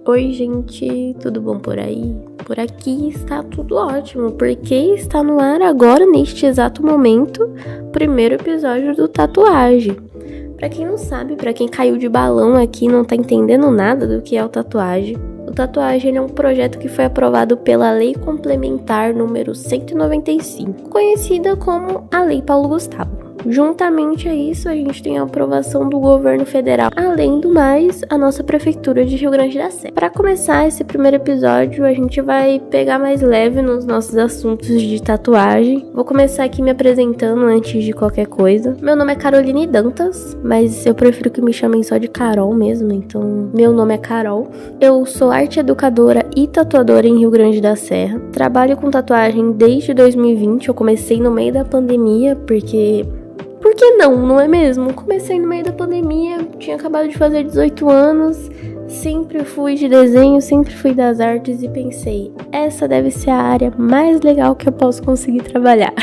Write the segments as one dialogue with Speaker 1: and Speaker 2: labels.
Speaker 1: Oi, gente, tudo bom por aí? Por aqui está tudo ótimo, porque está no ar agora, neste exato momento, o primeiro episódio do Tatuagem. Pra quem não sabe, pra quem caiu de balão aqui e não tá entendendo nada do que é o Tatuagem, ele é um projeto que foi aprovado pela Lei Complementar número 195, conhecida como a Lei Paulo Gustavo. Juntamente a isso, a gente tem a aprovação do governo federal, além do mais, a nossa prefeitura de Rio Grande da Serra. Para começar esse primeiro episódio, a gente vai pegar mais leve nos nossos assuntos de tatuagem. Vou começar aqui me apresentando antes de qualquer coisa. Meu nome é Caroline Dantas, mas eu prefiro que me chamem só de Carol mesmo, então meu nome é Carol. Eu sou arte educadora e tatuadora em Rio Grande da Serra. Trabalho com tatuagem desde 2020, eu comecei no meio da pandemia, porque... Por que não é mesmo? Comecei no meio da pandemia, tinha acabado de fazer 18 anos, sempre fui de desenho, sempre fui das artes e pensei, essa deve ser a área mais legal que eu posso conseguir trabalhar.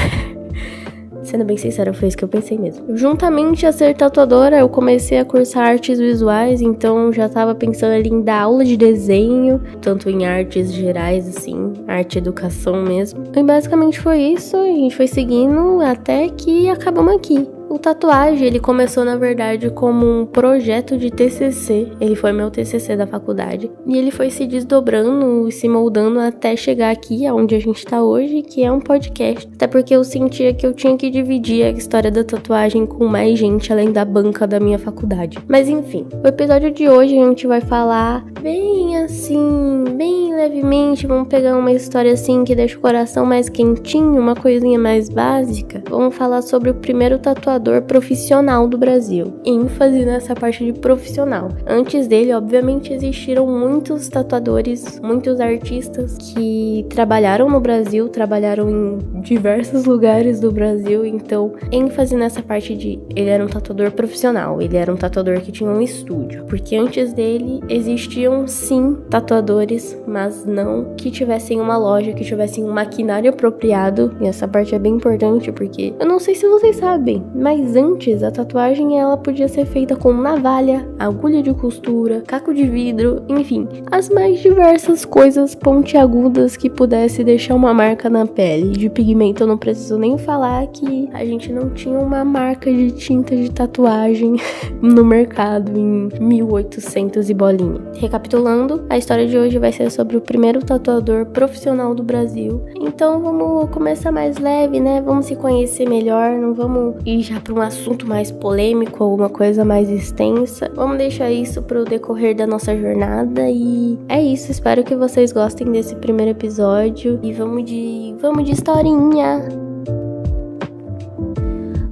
Speaker 1: Sendo bem sincera, foi isso que eu pensei mesmo. Juntamente a ser tatuadora, eu comecei a cursar artes visuais, então já tava pensando ali em dar aula de desenho, tanto em artes gerais, assim, arte educação mesmo. E basicamente foi isso, a gente foi seguindo até que acabamos aqui. O Tatuagem, ele começou, na verdade, como um projeto de TCC. Ele foi meu TCC da faculdade. E ele foi se desdobrando e se moldando até chegar aqui, onde a gente tá hoje, que é um podcast. Até porque eu sentia que eu tinha que dividir a história da tatuagem com mais gente, além da banca da minha faculdade. Mas enfim, o episódio de hoje a gente vai falar bem assim, bem levemente. Vamos pegar uma história assim que deixa o coração mais quentinho, uma coisinha mais básica. Vamos falar sobre o primeiro tatuador profissional do Brasil. ênfase nessa parte de profissional. Antes dele, obviamente, existiram muitos tatuadores, muitos artistas que trabalharam no Brasil, trabalharam em diversos lugares do Brasil, então, ênfase nessa parte de ele era um tatuador profissional, ele era um tatuador que tinha um estúdio, porque antes dele existiam sim tatuadores, mas não que tivessem uma loja, que tivessem um maquinário apropriado, e essa parte é bem importante, porque eu não sei se vocês sabem, mas antes a tatuagem ela podia ser feita com navalha, agulha de costura, caco de vidro, enfim, as mais diversas coisas pontiagudas que pudesse deixar uma marca na pele. De pigmento eu não preciso nem falar que a gente não tinha uma marca de tinta de tatuagem no mercado em 1800 e bolinha. Recapitulando, a história de hoje vai ser sobre o primeiro tatuador profissional do Brasil. Então vamos começar mais leve, né? Vamos se conhecer melhor, não vamos ir já para um assunto mais polêmico, alguma coisa mais extensa. Vamos deixar isso pro decorrer da nossa jornada e é isso. Espero que vocês gostem desse primeiro episódio e vamos de historinha.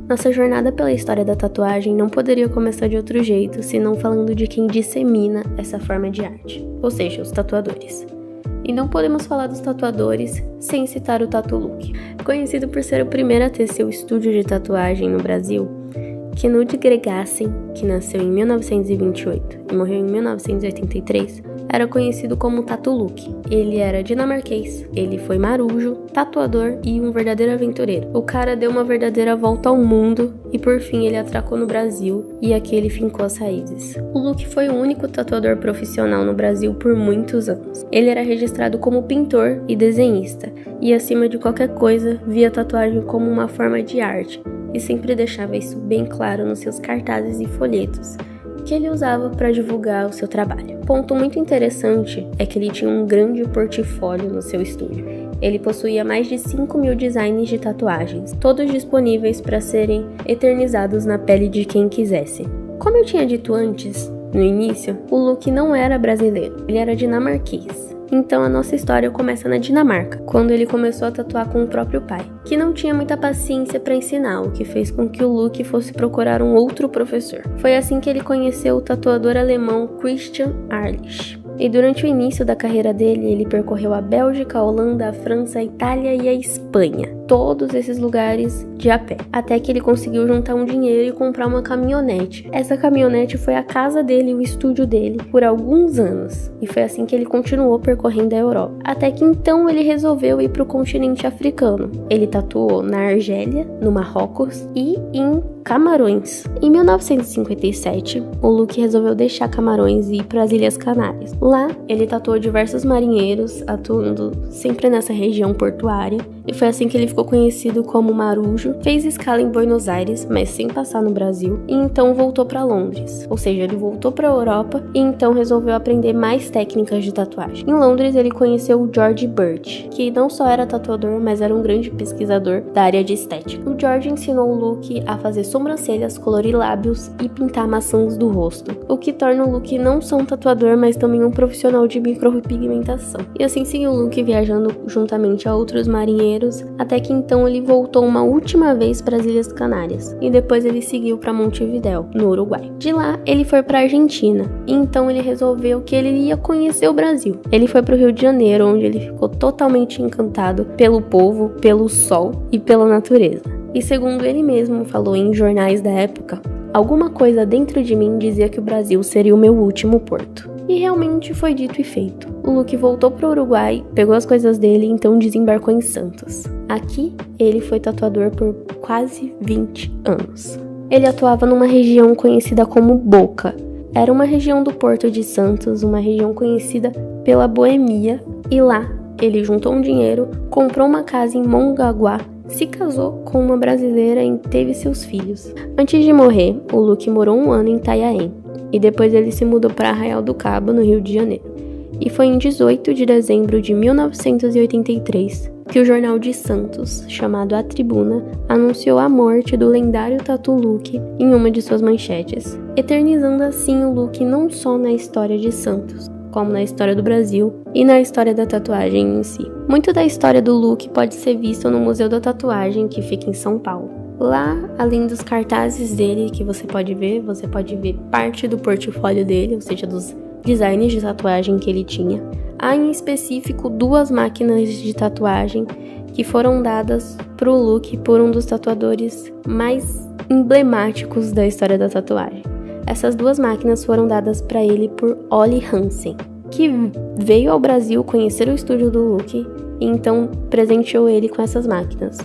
Speaker 1: Nossa jornada pela história da tatuagem não poderia começar de outro jeito, senão falando de quem dissemina essa forma de arte, ou seja, os tatuadores. E não podemos falar dos tatuadores sem citar o Tatu Luke, conhecido por ser o primeiro a ter seu estúdio de tatuagem no Brasil. Knud Gregassen, que nasceu em 1928 e morreu em 1983, era conhecido como Tatu Luke. Ele era dinamarquês, ele foi marujo, tatuador e um verdadeiro aventureiro. O cara deu uma verdadeira volta ao mundo e por fim ele atracou no Brasil e aqui ele fincou as raízes. O Luke foi o único tatuador profissional no Brasil por muitos anos. Ele era registrado como pintor e desenhista e acima de qualquer coisa via a tatuagem como uma forma de arte e sempre deixava isso bem claro nos seus cartazes e folhetos que ele usava para divulgar o seu trabalho. Ponto muito interessante é que ele tinha um grande portfólio no seu estúdio. Ele possuía mais de 5.000 designs de tatuagens, todos disponíveis para serem eternizados na pele de quem quisesse. Como eu tinha dito antes, no início, o Luke não era brasileiro, ele era dinamarquês. Então a nossa história começa na Dinamarca, quando ele começou a tatuar com o próprio pai, que não tinha muita paciência para ensinar, o que fez com que o Luke fosse procurar um outro professor. Foi assim que ele conheceu o tatuador alemão Christian Arlich. E durante o início da carreira dele, ele percorreu a Bélgica, a Holanda, a França, a Itália e a Espanha. Todos esses lugares de a pé. Até que ele conseguiu juntar um dinheiro e comprar uma caminhonete. Essa caminhonete foi a casa dele e o estúdio dele por alguns anos. E foi assim que ele continuou percorrendo a Europa. Até que então ele resolveu ir para o continente africano. Ele tatuou na Argélia, no Marrocos e em Camarões. Em 1957, o Luke resolveu deixar Camarões e ir para as Ilhas Canárias. Lá, ele tatuou diversos marinheiros, atuando sempre nessa região portuária, e foi assim que ele ficou conhecido como Marujo. Fez escala em Buenos Aires, mas sem passar no Brasil, e então voltou para Londres. Ou seja, ele voltou para a Europa e então resolveu aprender mais técnicas de tatuagem. Em Londres, ele conheceu o George Birch, que não só era tatuador, mas era um grande pesquisador da área de estética. O George ensinou o Luke a fazer sobrancelhas, colorir lábios e pintar maçãs do rosto, o que torna o Luke não só um tatuador, mas também um profissional de micropigmentação. E assim seguiu o Luke viajando juntamente a outros marinheiros, até que então ele voltou uma última vez para as Ilhas Canárias, e depois ele seguiu para Montevidéu, no Uruguai. De lá, ele foi para a Argentina, e então ele resolveu que ele ia conhecer o Brasil. Ele foi para o Rio de Janeiro, onde ele ficou totalmente encantado pelo povo, pelo sol e pela natureza. E segundo ele mesmo falou em jornais da época, alguma coisa dentro de mim dizia que o Brasil seria o meu último porto. E realmente foi dito e feito. O Luke voltou para o Uruguai, pegou as coisas dele e então desembarcou em Santos. Aqui, ele foi tatuador por quase 20 anos. Ele atuava numa região conhecida como Boca. Era uma região do Porto de Santos, uma região conhecida pela boemia, e lá ele juntou um dinheiro, comprou uma casa em Mongaguá, se casou com uma brasileira e teve seus filhos. Antes de morrer, o Luke morou 1 ano em Itanhaém, e depois ele se mudou para Arraial do Cabo, no Rio de Janeiro. E foi em 18 de dezembro de 1983 que o jornal de Santos, chamado A Tribuna, anunciou a morte do lendário Tatu Luke em uma de suas manchetes, eternizando assim o Luke não só na história de Santos, como na história do Brasil e na história da tatuagem em si. Muito da história do Luke pode ser visto no Museu da Tatuagem, que fica em São Paulo. Lá, além dos cartazes dele que você pode ver parte do portfólio dele, ou seja, dos designs de tatuagem que ele tinha. Há em específico 2 máquinas de tatuagem que foram dadas pro Luke por um dos tatuadores mais emblemáticos da história da tatuagem. Essas 2 máquinas foram dadas para ele por Olli Hansen, que veio ao Brasil conhecer o estúdio do Luke e então presenteou ele com essas máquinas.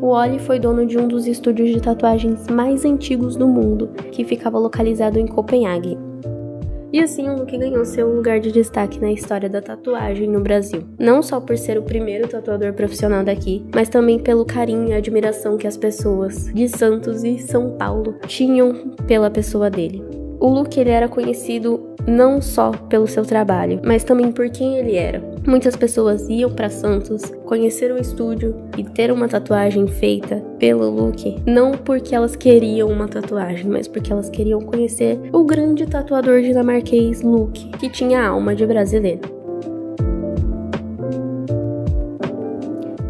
Speaker 1: O Olli foi dono de um dos estúdios de tatuagens mais antigos do mundo, que ficava localizado em Copenhague. E assim o Luke ganhou seu lugar de destaque na história da tatuagem no Brasil. Não só por ser o primeiro tatuador profissional daqui, mas também pelo carinho e admiração que as pessoas de Santos e São Paulo tinham pela pessoa dele. O Luke ele era conhecido não só pelo seu trabalho, mas também por quem ele era. Muitas pessoas iam para Santos, conhecer o estúdio e ter uma tatuagem feita pelo Luke, não porque elas queriam uma tatuagem, mas porque elas queriam conhecer o grande tatuador dinamarquês Luke, que tinha a alma de brasileiro.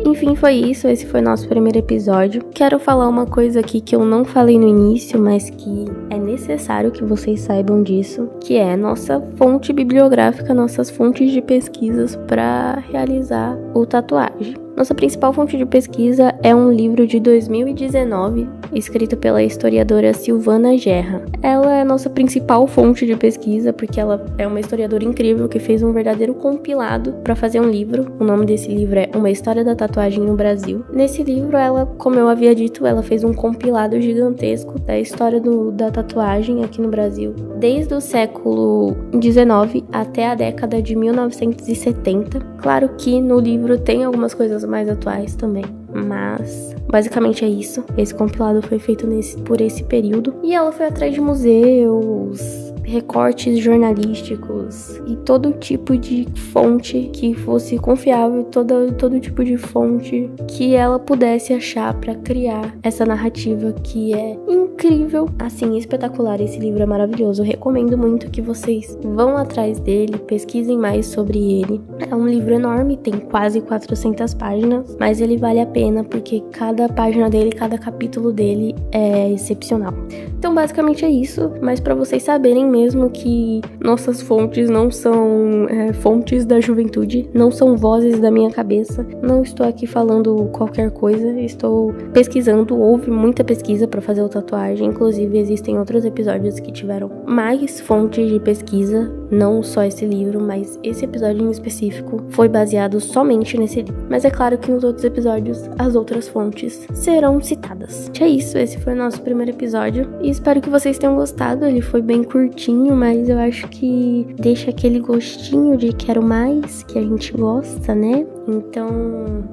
Speaker 1: Enfim, foi isso. Esse foi nosso primeiro episódio. Quero falar uma coisa aqui que eu não falei no início, mas que é necessário que vocês saibam disso, que é nossa fonte bibliográfica, nossas fontes de pesquisas para realizar o tatuagem. Nossa principal fonte de pesquisa é um livro de 2019, escrito pela historiadora Silvana Gerra. Ela é a nossa principal fonte de pesquisa, porque ela é uma historiadora incrível que fez um verdadeiro compilado para fazer um livro. O nome desse livro é Uma História da Tatuagem no Brasil. Nesse livro, ela, como eu havia dito, ela fez um compilado gigantesco da história da tatuagem aqui no Brasil, desde o século XIX até a década de 1970. Claro que no livro tem algumas coisas mais atuais também, mas basicamente é isso. Esse compilado foi feito por esse período e ela foi atrás de museus, recortes jornalísticos e todo tipo de fonte que fosse confiável, todo tipo de fonte que ela pudesse achar para criar essa narrativa que é incrível, assim, espetacular. Esse livro é maravilhoso, eu recomendo muito que vocês vão atrás dele, pesquisem mais sobre ele. É um livro enorme, tem quase 400 páginas, mas ele vale a pena porque cada página dele, cada capítulo dele é excepcional. Então basicamente é isso, mas para vocês saberem mesmo que nossas fontes não são fontes da juventude, não são vozes da minha cabeça. Não estou aqui falando qualquer coisa, estou pesquisando, houve muita pesquisa para fazer a tatuagem, inclusive existem outros episódios que tiveram mais fontes de pesquisa, não só esse livro, mas esse episódio em específico foi baseado somente nesse livro. Mas é claro que nos outros episódios as outras fontes serão citadas. É isso, esse foi o nosso primeiro episódio e espero que vocês tenham gostado. Ele foi bem curtinho, mas eu acho que deixa aquele gostinho de quero mais, que a gente gosta, né? Então,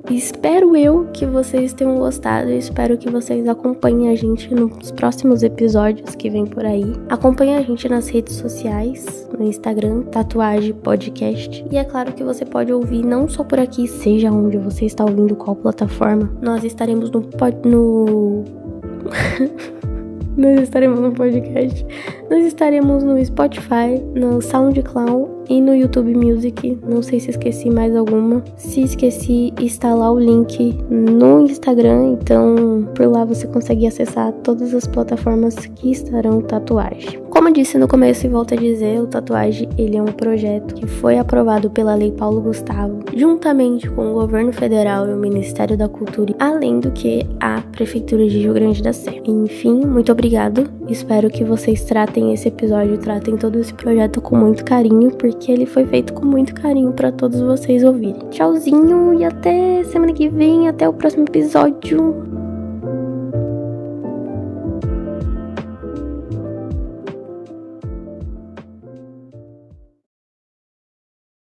Speaker 1: espero eu que vocês tenham gostado. Eu espero que vocês acompanhem a gente nos próximos episódios que vem por aí. Acompanhe a gente nas redes sociais, no Instagram, Tatuagem Podcast. E é claro que você pode ouvir não só por aqui, seja onde você está ouvindo, qual plataforma. Nós estaremos no Nós estaremos no podcast. Nós estaremos no Spotify, no SoundCloud e no YouTube Music. Não sei se esqueci mais alguma. Se esqueci, está lá o link no Instagram. Então, por lá você consegue acessar todas as plataformas que estarão Tatuagem. Como eu disse no começo e volto a dizer, o Tatuagem, ele é um projeto que foi aprovado pela Lei Paulo Gustavo, juntamente com o Governo Federal e o Ministério da Cultura, além do que a Prefeitura de Rio Grande da Serra. Enfim, muito obrigado. Espero que vocês tratem esse episódio, tratem todo esse projeto com muito carinho, porque ele foi feito com muito carinho para todos vocês ouvirem. Tchauzinho e até semana que vem, até o próximo episódio.